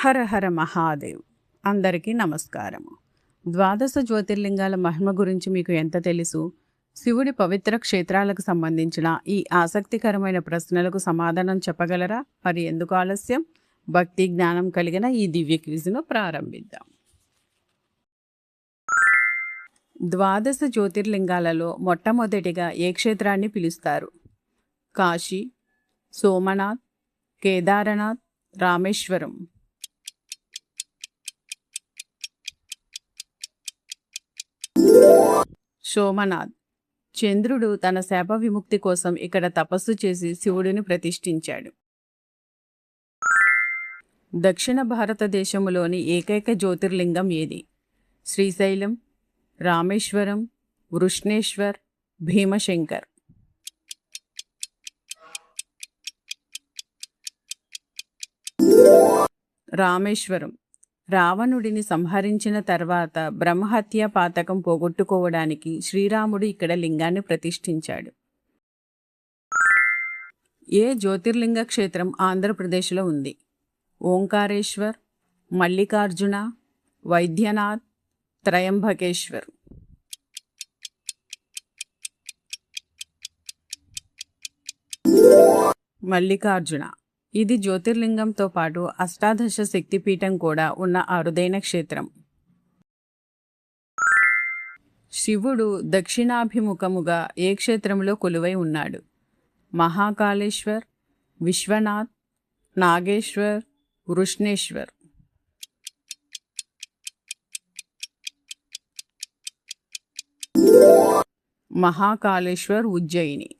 హర హర మహాదేవ్. అందరికీ నమస్కారము. ద్వాదశ జ్యోతిర్లింగాల మహిమ గురించి మీకు ఎంత తెలుసు? శివుడి పవిత్ర క్షేత్రాలకు సంబంధించిన ఈ ఆసక్తికరమైన ప్రశ్నలకు సమాధానం చెప్పగలరా? మరి ఎందుకు ఆలస్యం? భక్తి జ్ఞానం కలిగిన ఈ దివ్య క్విజ్ను ప్రారంభిద్దాం. ద్వాదశ జ్యోతిర్లింగాలలో మొట్టమొదటిగా ఏ క్షేత్రాన్ని పిలుస్తారు? కాశీ, సోమనాథ్, కేదారనాథ్, రామేశ్వరం. సోమనాథ్. చంద్రుడు తన శాప విముక్తి కోసం ఇక్కడ తపస్సు చేసి శివుడిని ప్రతిష్ఠించాడు. దక్షిణ భారతదేశంలోని ఏకైక జ్యోతిర్లింగం ఏది? శ్రీశైలం, రామేశ్వరం, వృష్ణేశ్వర్, భీమశంకర్. రామేశ్వరం. రావణుడిని సంహరించిన తర్వాత బ్రహ్మహత్య పాతకం పోగొట్టుకోవడానికి శ్రీరాముడు ఇక్కడ లింగాన్ని ప్రతిష్ఠించాడు. ఏ జ్యోతిర్లింగ క్షేత్రం ఆంధ్రప్రదేశ్లో ఉంది? ఓంకారేశ్వర్, మల్లికార్జున, వైద్యనాథ్, త్రయంబకేశ్వర్. మల్లికార్జున. ఇది జ్యోతిర్లింగంతో పాటు అష్టాదశ శక్తిపీఠం కూడా ఉన్న అరుదైన క్షేత్రం. శివుడు దక్షిణాభిముఖముగా ఏ క్షేత్రంలో కొలువై ఉన్నాడు? మహాకాళేశ్వర్, విశ్వనాథ్, నాగేశ్వర్, వృష్ణేశ్వర్. మహాకాళేశ్వర్ ఉజ్జయిని.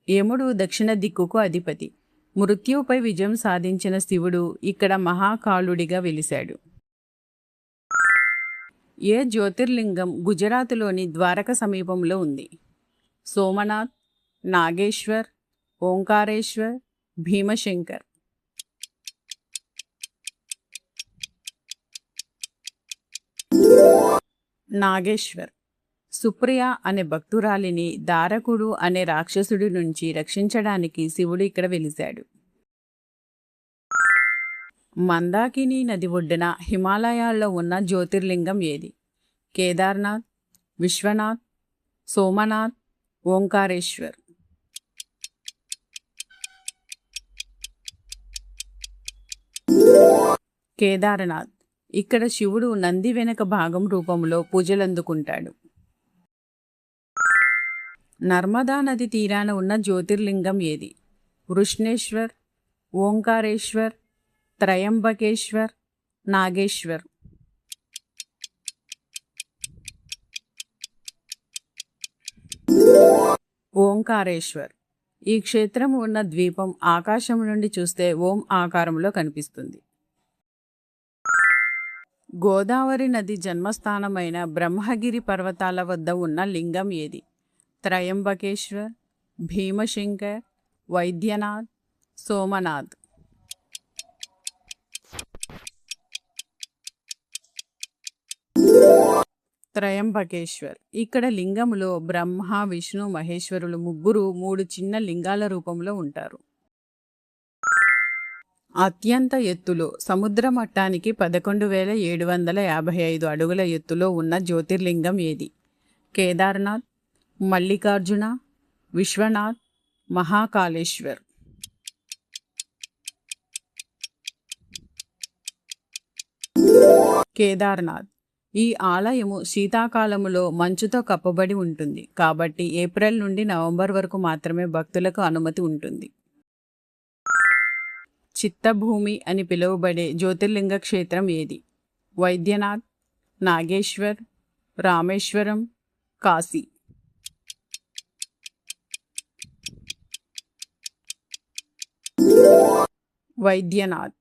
యముడు దక్షిణ దిక్కుకు అధిపతి. మృత్యుపై విజయం సాధించిన శివుడు ఇక్కడ మహాకాళుడిగా వెలిశాడు. ఏ జ్యోతిర్లింగం గుజరాత్లోని ద్వారక సమీపంలో ఉంది? సోమనాథ్, నాగేశ్వర్, ఓంకారేశ్వర్, భీమశంకర్. నాగేశ్వర్. సుప్రియ అనే భక్తురాలిని దారకుడు అనే రాక్షసుడి నుంచి రక్షించడానికి శివుడు ఇక్కడ వెలిశాడు. మందాకిని నది ఒడ్డున హిమాలయాల్లో ఉన్న జ్యోతిర్లింగం ఏది? కేదార్నాథ్, విశ్వనాథ్, సోమనాథ్, ఓంకారేశ్వర్. కేదారనాథ్. ఇక్కడ శివుడు నంది వెనక భాగం రూపంలో పూజలందుకుంటాడు. నర్మదా నది తీరాన ఉన్న జ్యోతిర్లింగం ఏది? వృష్ణేశ్వర్, ఓంకారేశ్వర్, త్రయంబకేశ్వర్, నాగేశ్వర్. ఓంకారేశ్వర్. ఈ క్షేత్రం ఉన్న ద్వీపం ఆకాశం నుండి చూస్తే ఓం ఆకారంలో కనిపిస్తుంది. గోదావరి నది జన్మస్థానమైన బ్రహ్మగిరి పర్వతాల వద్ద ఉన్న లింగం ఏది? త్రయంబకేశ్వర్, భీమశంకర్, వైద్యనాథ్, సోమనాథ్. త్రయంబకేశ్వర్. ఇక్కడ లింగంలో బ్రహ్మ, విష్ణు, మహేశ్వరులు ముగ్గురు 3 చిన్న లింగాల రూపంలో ఉంటారు. అత్యంత ఎత్తులో సముద్ర మట్టానికి 11,755 అడుగుల ఎత్తులో ఉన్న జ్యోతిర్లింగం ఏది? కేదార్నాథ్, మల్లికార్జున, విశ్వనాథ్, మహాకాళేశ్వర్. కేదార్నాథ్. ఈ ఆలయము శీతాకాలములో మంచుతో కప్పబడి ఉంటుంది కాబట్టి ఏప్రిల్ నుండి నవంబర్ వరకు మాత్రమే భక్తులకు అనుమతి ఉంటుంది. చిత్తభూమి అని పిలువబడే జ్యోతిర్లింగ క్షేత్రం ఏది? వైద్యనాథ్, నాగేశ్వర్, రామేశ్వరం, కాశీ. వైద్యనాథ్.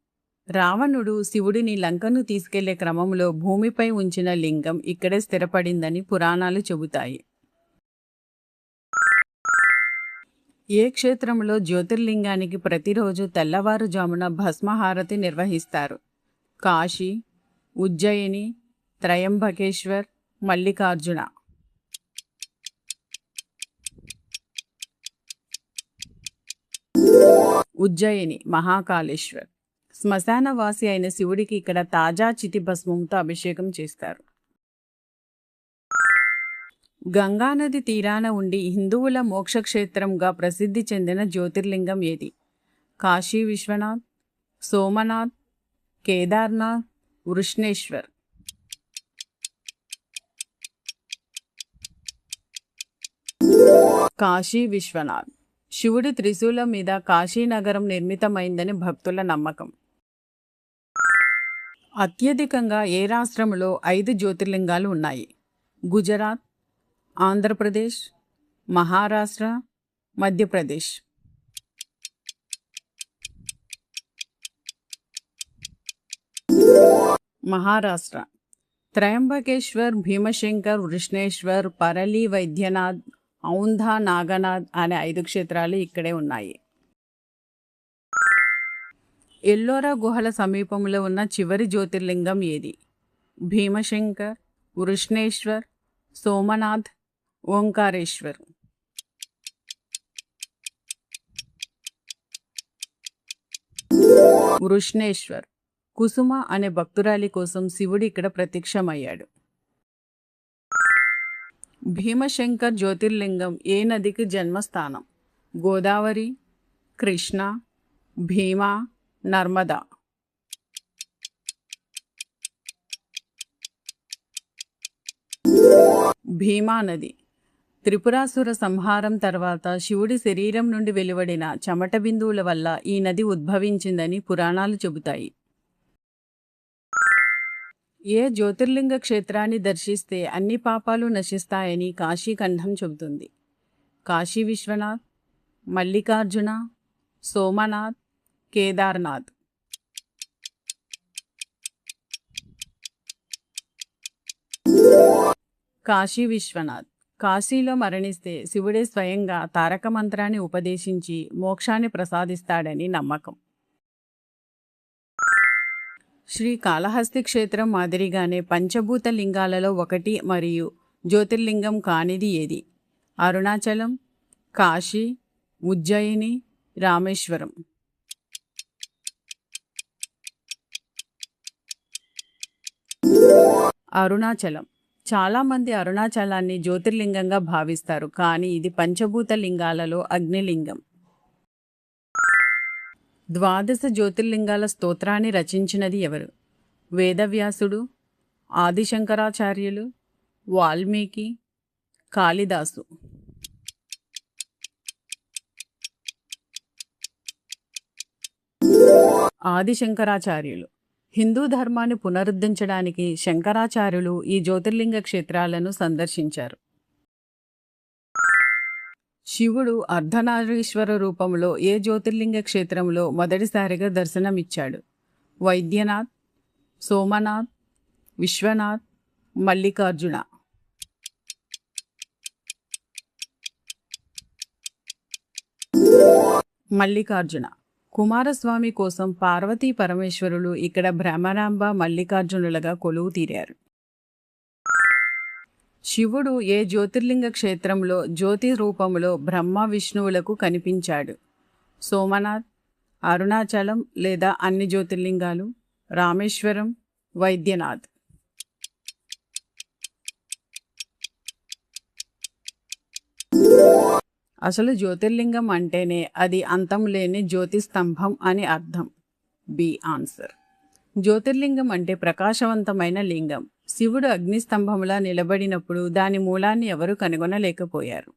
రావణుడు శివుడిని లంకను తీసుకెళ్లే క్రమంలో భూమిపై ఉంచిన లింగం ఇక్కడే స్థిరపడిందని పురాణాలు చెబుతాయి. ఏ క్షేత్రంలో జ్యోతిర్లింగానికి ప్రతిరోజు తెల్లవారుజామున భస్మహారతి నిర్వహిస్తారు? కాశీ, ఉజ్జయిని, త్రయంబకేశ్వర్, మల్లికార్జున. ఉజ్జయిని, మహాకాళేశ్వర్. శ్మశానవాసి అయిన శివుడికి ఇక్కడ తాజా చితి భస్మంతో అభిషేకం చేస్తారు. గంగానది తీరాన ఉండి హిందువుల మోక్షక్షేత్రంగా ప్రసిద్ధి చెందిన జ్యోతిర్లింగం ఏది? కాశీ విశ్వనాథ్, సోమనాథ్, కేదార్నాథ్, వృష్ణేశ్వర్. కాశీ విశ్వనాథ్. శివుడి త్రిశూలం మీద కాశీనగరం నిర్మితమైందని భక్తుల నమ్మకం. అత్యధికంగా ఏ రాష్ట్రంలో 5 జ్యోతిర్లింగాలు ఉన్నాయి? గుజరాత్, ఆంధ్రప్రదేశ్, మహారాష్ట్ర, మధ్యప్రదేశ్. మహారాష్ట్ర. త్రయంబకేశ్వర్, భీమశంకర్, వృష్ణేశ్వర్, పరలి, వైద్యనాథ్, ఔంధా, నాగనాథ్ అనే 5 క్షేత్రాలు ఇక్కడే ఉన్నాయి. ఎల్లోరా గుహల సమీపంలో ఉన్న చివరి జ్యోతిర్లింగం ఏది? భీమశంకర్, వృష్ణేశ్వర్, సోమనాథ్, ఓంకారేశ్వర్. వృష్ణేశ్వర్. కుసుమ అనే భక్తురాలి కోసం శివుడు ఇక్కడ ప్రత్యక్షమయ్యాడు. భీమశంకర్ జ్యోతిర్లింగం ఏ నదికి జన్మస్థానం? గోదావరి, కృష్ణ, భీమా, నర్మదా. భీమా నది. త్రిపురాసుర సంహారం తర్వాత శివుడి శరీరం నుండి వెలువడిన చెమట బిందువుల వల్ల ఈ నది ఉద్భవించిందని పురాణాలు చెబుతాయి. ఏ జ్యోతిర్లింగ క్షేత్రాన్ని దర్శిస్తే అన్ని పాపాలు నశిస్తాయని కాశీఖండం చెబుతుంది? కాశీ విశ్వనాథ్, మల్లికార్జున, సోమనాథ్, కేదార్నాథ్. కాశీ విశ్వనాథ్. కాశీలో మరణిస్తే శివుడే స్వయంగా తారక మంత్రాన్ని ఉపదేశించి మోక్షాన్ని ప్రసాదిస్తాడని నమ్మకం. శ్రీకాళహస్తి క్షేత్రం మాదిరిగానే పంచభూత లింగాలలో ఒకటి మరియు జ్యోతిర్లింగం కానిది ఏది? అరుణాచలం, కాశీ, ఉజ్జయిని, రామేశ్వరం. అరుణాచలం. చాలామంది అరుణాచలాన్ని జ్యోతిర్లింగంగా భావిస్తారు, కానీ ఇది పంచభూత లింగాలలో అగ్నిలింగం. 12 జ్యోతిర్లింగాల స్తోత్రాన్ని రచించినది ఎవరు? వేదవ్యాసుడు, ఆదిశంకరాచార్యులు, వాల్మీకి, కాళిదాసు. ఆదిశంకరాచార్యులు. హిందూ ధర్మాన్ని పునరుద్ధరించడానికి శంకరాచార్యులు ఈ జ్యోతిర్లింగ క్షేత్రాలను సందర్శించారు. శివుడు అర్ధనారీశ్వర రూపంలో ఏ జ్యోతిర్లింగ క్షేత్రంలో మొదటిసారిగా దర్శనమిచ్చాడు? వైద్యనాథ్, సోమనాథ్, విశ్వనాథ్, మల్లికార్జున. మల్లికార్జున. కుమారస్వామి కోసం పార్వతీ పరమేశ్వరులు ఇక్కడ భ్రమరాంబ మల్లికార్జునులుగా కొలువు తీరారు. శివుడు ఏ జ్యోతిర్లింగ క్షేత్రంలో జ్యోతి రూపంలో బ్రహ్మ విష్ణువులకు కనిపించాడు? సోమనాథ్, అరుణాచలం లేదా అన్ని జ్యోతిర్లింగాలు, రామేశ్వరం, వైద్యనాథ్. అసలు జ్యోతిర్లింగం అంటేనే అది అంతం లేని జ్యోతి స్తంభం అని అర్థం. B answer. జ్యోతిర్లింగం అంటే ప్రకాశవంతమైన లింగం. శివుడు అగ్నిస్తంభంలా నిలబడినప్పుడు దాని మూలాన్ని ఎవరు కనుగొనలేకపోయారు.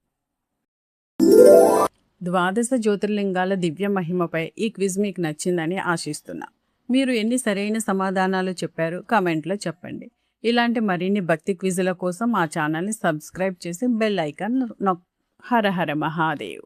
12 జ్యోతిర్లింగాల దివ్య మహిమపై ఈ క్విజ్ మీకు నచ్చిందని ఆశిస్తున్నా. మీరు ఎన్ని సరైన సమాధానాలు చెప్పారు కామెంట్లో చెప్పండి. ఇలాంటి మరిన్ని భక్తి క్విజుల కోసం మా ఛానల్ని సబ్స్క్రైబ్ చేసి బెల్ ఐకాన్ నొక్కండి. హర హర మహాదేవ్.